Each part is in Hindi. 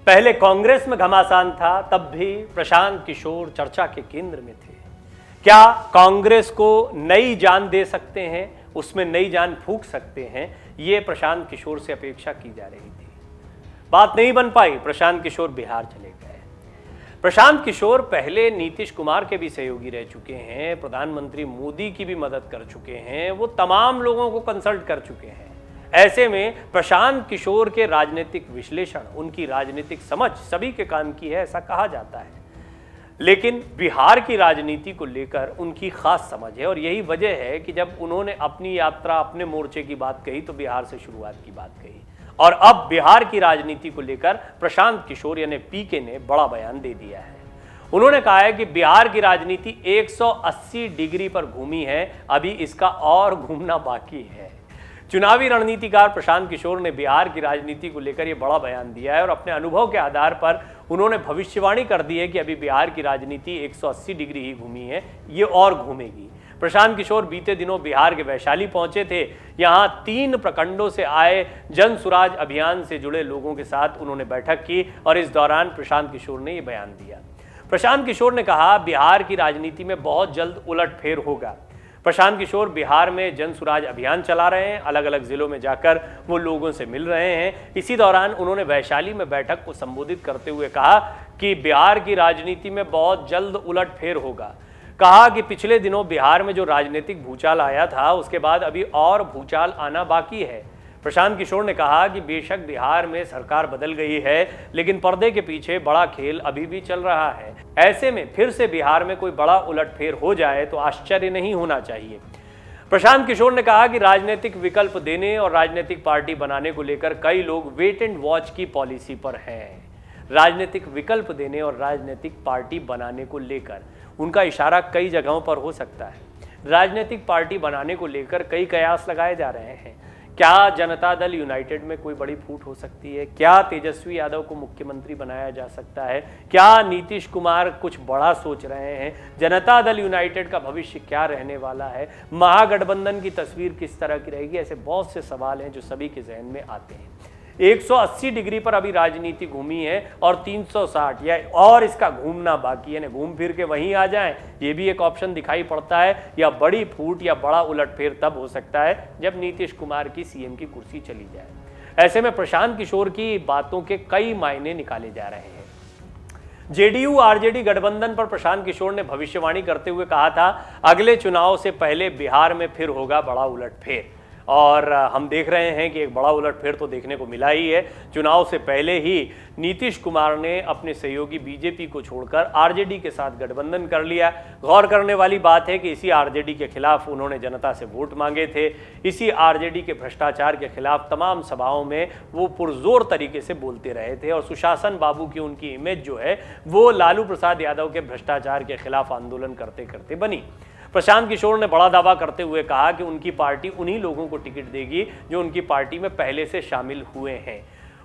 पहले कांग्रेस में घमासान था, तब भी प्रशांत किशोर चर्चा के केंद्र में थे। क्या कांग्रेस को नई जान दे सकते हैं, उसमें नई जान फूंक सकते हैं, ये प्रशांत किशोर से अपेक्षा की जा रही थी। बात नहीं बन पाई, प्रशांत किशोर बिहार चले गए। प्रशांत किशोर पहले नीतीश कुमार के भी सहयोगी रह चुके हैं, प्रधानमंत्री मोदी की भी मदद कर चुके हैं, वो तमाम लोगों को कंसल्ट कर चुके हैं। ऐसे में प्रशांत किशोर के राजनीतिक विश्लेषण, उनकी राजनीतिक समझ सभी के काम की है, ऐसा कहा जाता है। लेकिन बिहार की राजनीति को लेकर उनकी खास समझ है, और यही वजह है कि जब उन्होंने अपनी यात्रा, अपने मोर्चे की बात कही तो बिहार से शुरुआत की बात कही, और अब बिहार की राजनीति को लेकर प्रशांत किशोर यानी पीके ने बड़ा बयान दे दिया है। उन्होंने कहा है कि बिहार की राजनीति 180 डिग्री पर घूमी है, अभी इसका और घूमना बाकी है। चुनावी रणनीतिकार प्रशांत किशोर ने बिहार की राजनीति को लेकर यह बड़ा बयान दिया है, और अपने अनुभव के आधार पर उन्होंने भविष्यवाणी कर दी है कि अभी बिहार की राजनीति 180 डिग्री ही घूमी है, ये और घूमेगी। प्रशांत किशोर बीते दिनों बिहार के वैशाली पहुंचे थे। यहां 3 प्रखंडों से आए जन सुराज अभियान से जुड़े लोगों के साथ उन्होंने बैठक की, और इस दौरान प्रशांत किशोर ने यह बयान दिया। प्रशांत किशोर ने कहा, बिहार की राजनीति में बहुत जल्द उलटफेर होगा। प्रशांत किशोर बिहार में जन सुराज अभियान चला रहे हैं, अलग अलग जिलों में जाकर वो लोगों से मिल रहे हैं। इसी दौरान उन्होंने वैशाली में बैठक को संबोधित करते हुए कहा कि बिहार की राजनीति में बहुत जल्द उलटफेर होगा। कहा कि पिछले दिनों बिहार में जो राजनीतिक भूचाल आया था, उसके बाद अभी और भूचाल आना बाकी है। प्रशांत किशोर ने कहा कि बेशक बिहार में सरकार बदल गई है, लेकिन पर्दे के पीछे बड़ा खेल अभी भी चल रहा है। ऐसे में फिर से बिहार में कोई बड़ा उलटफेर हो जाए तो आश्चर्य नहीं होना चाहिए। प्रशांत किशोर ने कहा कि राजनीतिक विकल्प देने और राजनीतिक पार्टी बनाने को लेकर कई लोग वेट एंड वॉच की पॉलिसी पर हैं। राजनीतिक विकल्प देने और राजनीतिक पार्टी बनाने को लेकर उनका इशारा कई जगहों पर हो सकता है। राजनीतिक पार्टी बनाने को लेकर कई कयास लगाए जा रहे हैं। क्या जनता दल यूनाइटेड में कोई बड़ी फूट हो सकती है? क्या तेजस्वी यादव को मुख्यमंत्री बनाया जा सकता है? क्या नीतीश कुमार कुछ बड़ा सोच रहे हैं? जनता दल यूनाइटेड का भविष्य क्या रहने वाला है? महागठबंधन की तस्वीर किस तरह की रहेगी? ऐसे बहुत से सवाल हैं जो सभी के जहन में आते हैं। 180 डिग्री पर अभी राजनीति घूमी है, और 360 या और इसका घूमना बाकी है, घूम फिर के वहीं आ जाएं, ये भी एक ऑप्शन दिखाई पड़ता है। या बड़ी फूट या बड़ा उलटफेर तब हो सकता है जब नीतीश कुमार की सीएम की कुर्सी चली जाए। ऐसे में प्रशांत किशोर की बातों के कई मायने निकाले जा रहे हैं। जेडीयू आरजेडी गठबंधन पर प्रशांत किशोर ने भविष्यवाणी करते हुए कहा था, अगले चुनाव से पहले बिहार में फिर होगा बड़ा उलटफेर, और हम देख रहे हैं कि एक बड़ा उलटफेर तो देखने को मिला ही है। चुनाव से पहले ही नीतीश कुमार ने अपने सहयोगी बीजेपी को छोड़कर आरजेडी के साथ गठबंधन कर लिया। गौर करने वाली बात है कि इसी आरजेडी के खिलाफ उन्होंने जनता से वोट मांगे थे। इसी आरजेडी के भ्रष्टाचार के खिलाफ तमाम सभाओं में वो पुरजोर तरीके से बोलते रहे थे, और सुशासन बाबू की उनकी इमेज जो है वो लालू प्रसाद यादव के भ्रष्टाचार के खिलाफ आंदोलन करते करते बनी। प्रशांत किशोर ने बड़ा दावा करते हुए कहा कि उनकी पार्टी उन्हीं लोगों को टिकट देगी जो उनकी पार्टी में पहले से शामिल हुए हैं।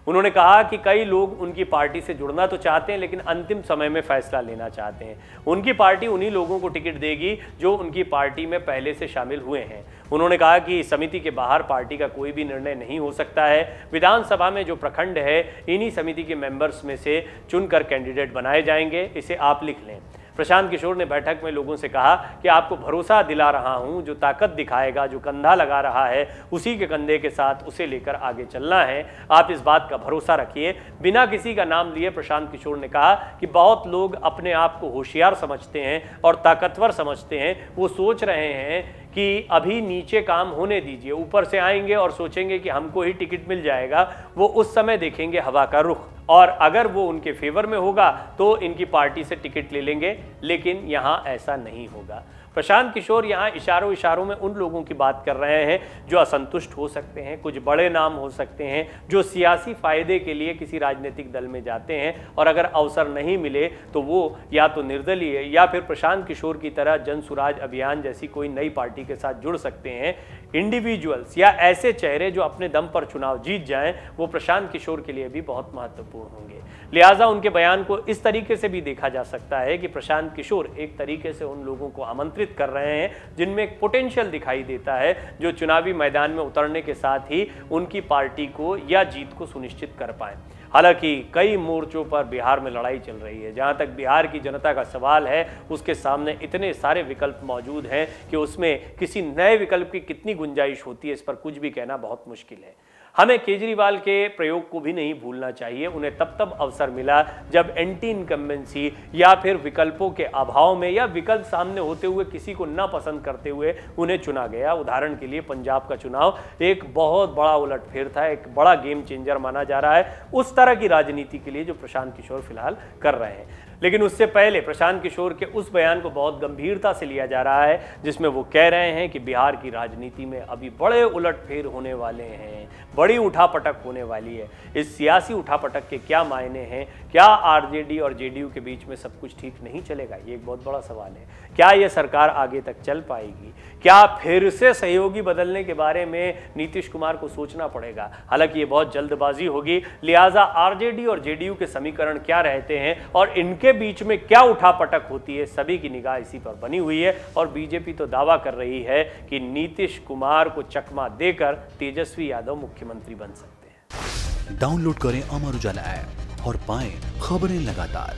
उन्होंने कहा कि कई लोग उनकी पार्टी से जुड़ना तो चाहते हैं, लेकिन अंतिम समय में फैसला लेना चाहते हैं। उनकी पार्टी उन्हीं लोगों को टिकट देगी जो उनकी पार्टी में पहले से शामिल हुए हैं। उन्होंने कहा कि समिति के बाहर पार्टी का कोई भी निर्णय नहीं हो सकता है। विधानसभा में जो प्रखंड है, इन्हीं समिति के मेंबर्स में से चुनकर कैंडिडेट बनाए जाएंगे, इसे आप लिख लें। प्रशांत किशोर ने बैठक में लोगों से कहा कि आपको भरोसा दिला रहा हूं, जो ताकत दिखाएगा, जो कंधा लगा रहा है, उसी के कंधे के साथ उसे लेकर आगे चलना है। आप इस बात का भरोसा रखिए। बिना किसी का नाम लिए प्रशांत किशोर ने कहा कि बहुत लोग अपने आप को होशियार समझते हैं और ताकतवर समझते हैं। वो सोच रहे हैं कि अभी नीचे काम होने दीजिए, ऊपर से आएंगे और सोचेंगे कि हमको ही टिकट मिल जाएगा। वो उस समय देखेंगे हवा का रुख, और अगर वो उनके फेवर में होगा तो इनकी पार्टी से टिकट ले लेंगे, लेकिन यहाँ ऐसा नहीं होगा। प्रशांत किशोर यहाँ इशारों में उन लोगों की बात कर रहे हैं जो असंतुष्ट हो सकते हैं, कुछ बड़े नाम हो सकते हैं जो सियासी फायदे के लिए किसी राजनीतिक दल में जाते हैं, और अगर अवसर नहीं मिले तो वो या तो निर्दलीय या फिर प्रशांत किशोर की तरह जन सुराज अभियान जैसी कोई नई पार्टी के साथ जुड़ सकते हैं। इंडिविजुअल्स या ऐसे चेहरे जो अपने दम पर चुनाव जीत जाएं, वो प्रशांत किशोर के लिए भी बहुत महत्वपूर्ण होंगे। लिहाजा उनके बयान को इस तरीके से भी देखा जा सकता है कि प्रशांत किशोर एक तरीके से उन लोगों को आमंत्रित कर रहे हैं जिनमें एक पोटेंशियल दिखाई देता है, जो चुनावी मैदान में उतरने के साथ ही उनकी पार्टी को या जीत को सुनिश्चित कर पाए। हालांकि कई मोर्चों पर बिहार में लड़ाई चल रही है। जहां तक बिहार की जनता का सवाल है, उसके सामने इतने सारे विकल्प मौजूद हैं कि उसमें किसी नए विकल्प की कितनी गुंजाइश होती है, इस पर कुछ भी कहना बहुत मुश्किल है। हमें केजरीवाल के प्रयोग को भी नहीं भूलना चाहिए। उन्हें तब अवसर मिला जब एंटी इनकम्बेंसी या फिर विकल्पों के अभाव में या विकल्प सामने होते हुए किसी को न पसंद करते हुए उन्हें चुना गया। उदाहरण के लिए पंजाब का चुनाव एक बहुत बड़ा उलटफेर था, एक बड़ा गेम चेंजर माना जा रहा है उस तरह की राजनीति के लिए जो प्रशांत किशोर फिलहाल कर रहे हैं। लेकिन उससे पहले प्रशांत किशोर के उस बयान को बहुत गंभीरता से लिया जा रहा है जिसमें वो कह रहे हैं कि बिहार की राजनीति में अभी बड़े उलटफेर होने वाले हैं, बड़ी उठापटक होने वाली है। इस सियासी उठापटक के क्या मायने हैं? क्या आरजेडी और जेडीयू के बीच में सब कुछ ठीक नहीं चलेगा? ये एक बहुत बड़ा सवाल है। क्या ये सरकार आगे तक चल पाएगी? क्या फिर से सहयोगी बदलने के बारे में नीतीश कुमार को सोचना पड़ेगा? हालांकि ये बहुत जल्दबाजी होगी, लिहाजा आरजेडी और जेडीयू के समीकरण क्या रहते हैं और इनके बीच में क्या उठापटक होती है, सभी की निगाह इसी पर बनी हुई है। और बीजेपी तो दावा कर रही है कि नीतीश कुमार को चकमा देकर तेजस्वी यादव मुख्यमंत्री बन सकते हैं। डाउनलोड करें अमर उजाला ऐप और पाएं खबरें लगातार।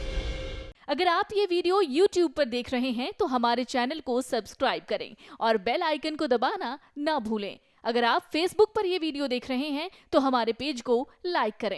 अगर आप ये वीडियो YouTube पर देख रहे हैं तो हमारे चैनल को सब्सक्राइब करें और बेल आइकन को दबाना ना भूलें। अगर आप Facebook पर ये वीडियो देख रहे हैं तो हमारे पेज को लाइक करें।